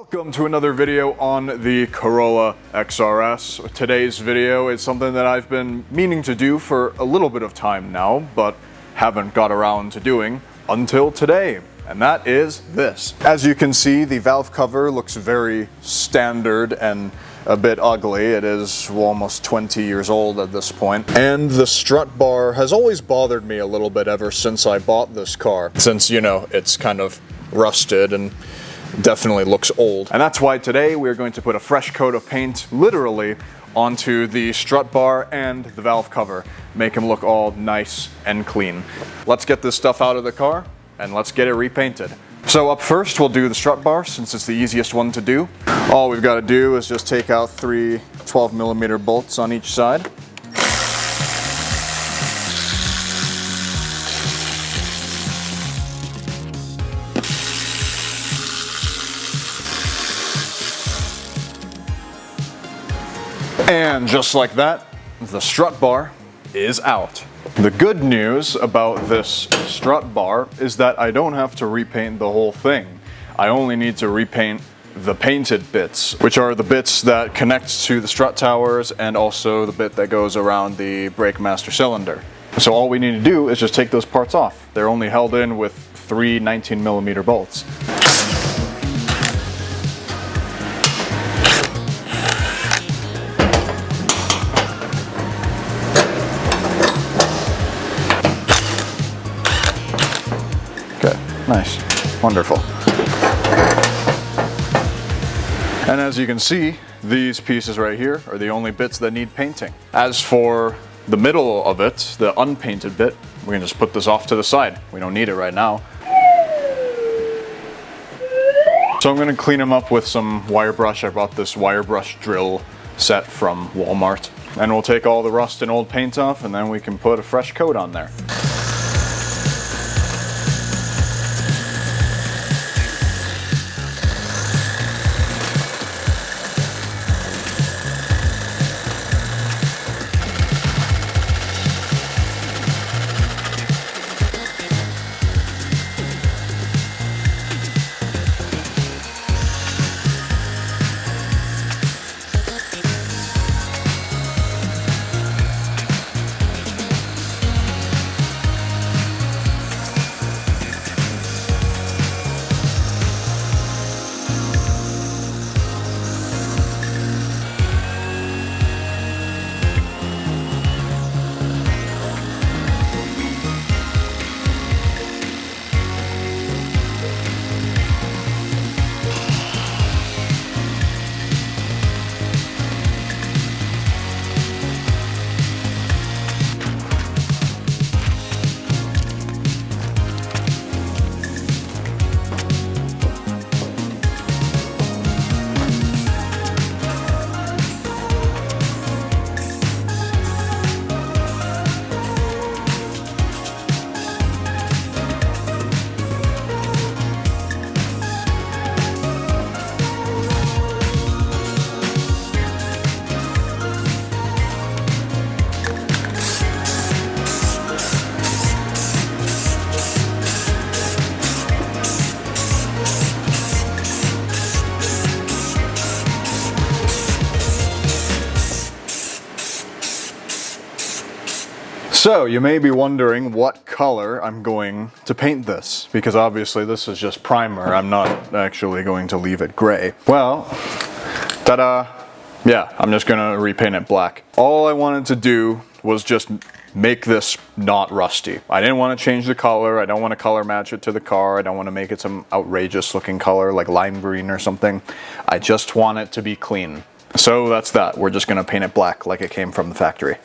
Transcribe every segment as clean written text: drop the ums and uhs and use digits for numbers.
Welcome to another video on the Corolla XRS. Today's video is something that I've been meaning to do for a little bit of time now, but haven't got around to doing until today. And that is this. As you can see, the valve cover looks very standard and a bit ugly. It is almost 20 years old at this point. And the strut bar has always bothered me a little bit ever since I bought this car. Since, you know, it's kind of rusted and definitely looks old. And that's why today we're going to put a fresh coat of paint, literally, onto the strut bar and the valve cover. Make them look all nice and clean. Let's get this stuff out of the car and let's get it repainted. So up first we'll do the strut bar since it's the easiest one to do. All we've got to do is just take out three 12mm bolts on each side. And just like that, the strut bar is out. The good news about this strut bar is that I don't have to repaint the whole thing. I only need to repaint the painted bits, which are the bits that connect to the strut towers and also the bit that goes around the brake master cylinder. So all we need to do is just take those parts off. They're only held in with three 19mm bolts. Nice, wonderful. And as you can see, these pieces right here are the only bits that need painting. As for the middle of it, the unpainted bit, we can just put this off to the side. We don't need it right now. So I'm gonna clean them up with some wire brush. I bought this wire brush drill set from Walmart. And we'll take all the rust and old paint off and then we can put a fresh coat on there. So you may be wondering what color I'm going to paint this, because obviously this is just primer. I'm not actually going to leave it gray. Well, ta-da! Yeah, I'm just gonna repaint it black. All I wanted to do was just make this not rusty. I didn't want to change the color. I don't want to color match it to the car. I don't want to make it some outrageous looking color like lime green or something. I just want it to be clean. So that's that. We're just gonna paint it black like it came from the factory.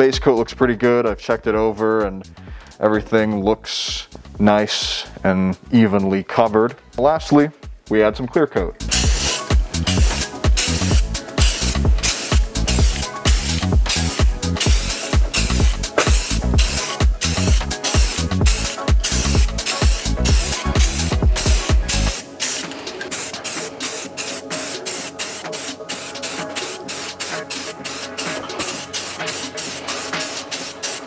base coat looks pretty good. I've checked it over and everything looks nice and evenly covered. Lastly, we add some clear coat.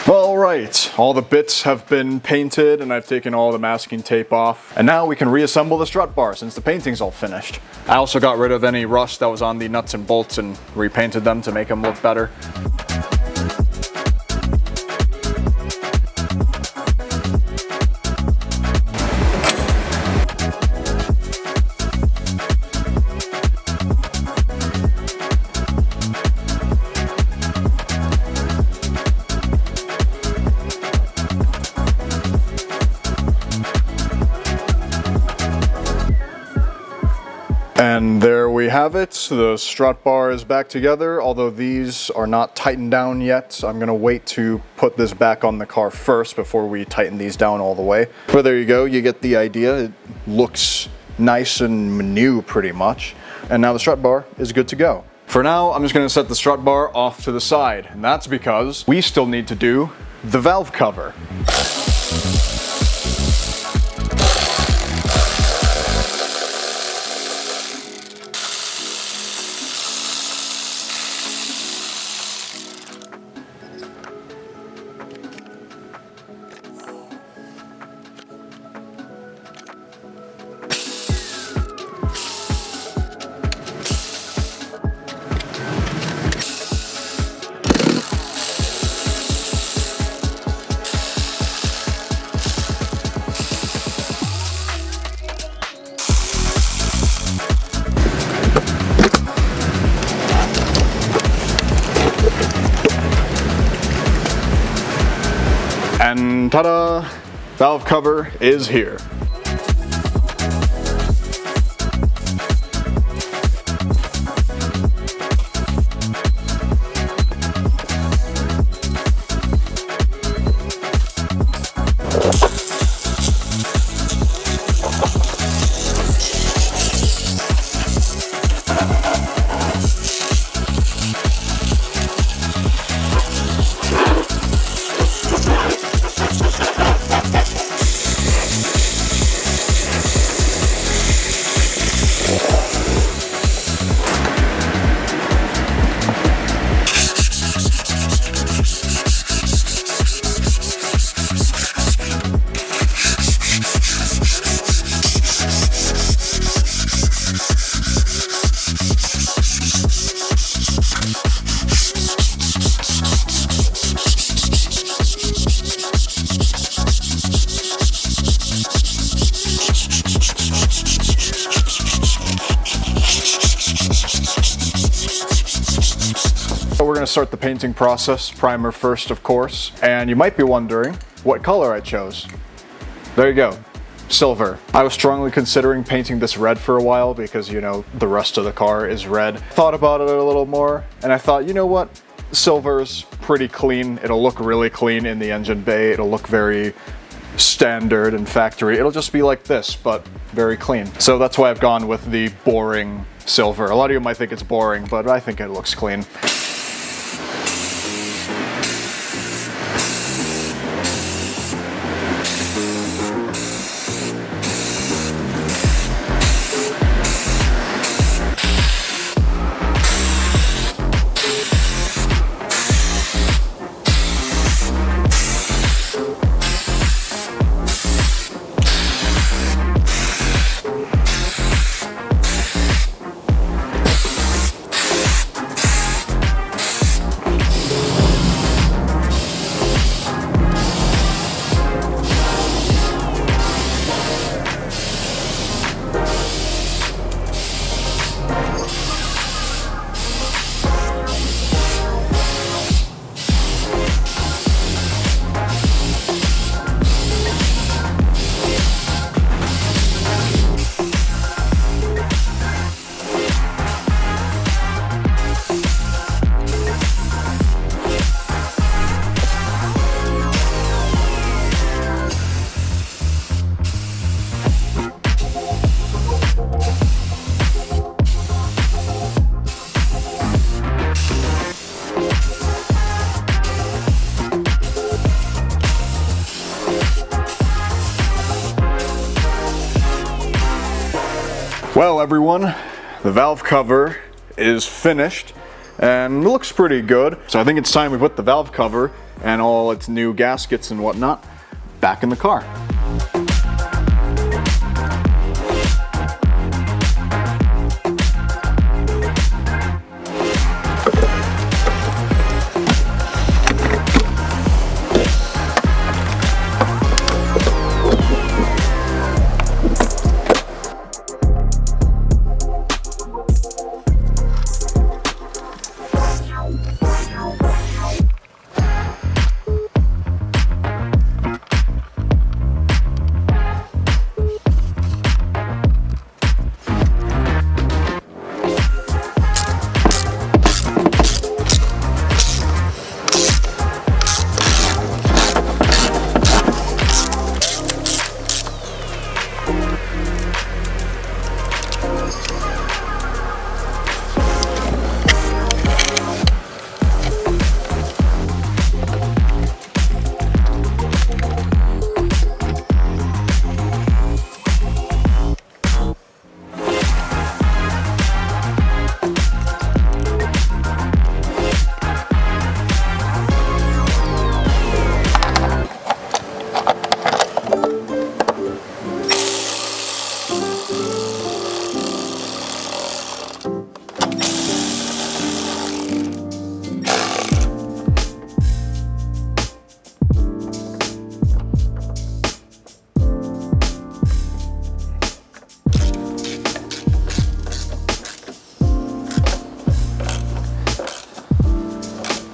Alright, all the bits have been painted and I've taken all the masking tape off. And now we can reassemble the strut bar since the painting's all finished. I also got rid of any rust that was on the nuts and bolts and repainted them to make them look better. And there we have it. The strut bar is back together, although these are not tightened down yet. I'm gonna wait to put this back on the car first before we tighten these down all the way. But there you go, you get the idea. It looks nice and new pretty much. And now the strut bar is good to go. For now, I'm just gonna set the strut bar off to the side. And that's because we still need to do the valve cover. And ta-da! Valve cover is here. We're going to start the painting process, primer first of course, and you might be wondering what color I chose. There you go, silver. I was strongly considering painting this red for a while because, you know, the rest of the car is red. Thought about it a little more and I thought, you know what, silver's pretty clean. It'll look really clean in the engine bay. It'll look very standard and factory. It'll just be like this, but very clean. So that's why I've gone with the boring silver. A lot of you might think it's boring, but I think it looks clean. Well everyone, the valve cover is finished and it looks pretty good. So I think it's time we put the valve cover and all its new gaskets and whatnot back in the car.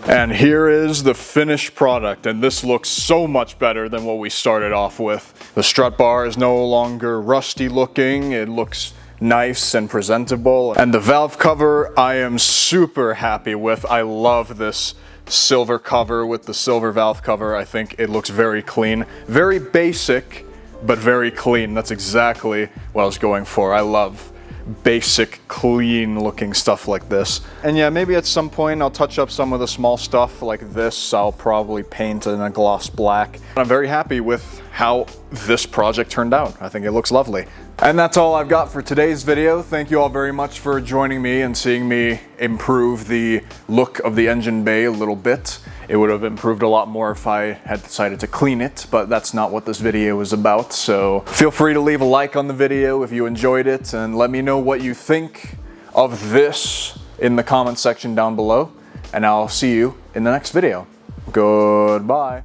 And here is the finished product, and this looks so much better than what we started off with. The strut bar is no longer rusty looking, it looks nice and presentable. And the valve cover I am super happy with. I love this silver cover with the silver valve cover. I think it looks very clean. Very basic, but very clean. That's exactly what I was going for. I love basic, clean looking stuff like this. And yeah, maybe at some point I'll touch up some of the small stuff like this. I'll probably paint in a gloss black. I'm very happy with how this project turned out. I think it looks lovely. And that's all I've got for today's video. Thank you all very much for joining me and seeing me improve the look of the engine bay a little bit. It would have improved a lot more if I had decided to clean it, but that's not what this video is about. So feel free to leave a like on the video if you enjoyed it, and let me know what you think of this in the comment section down below. And I'll see you in the next video. Goodbye.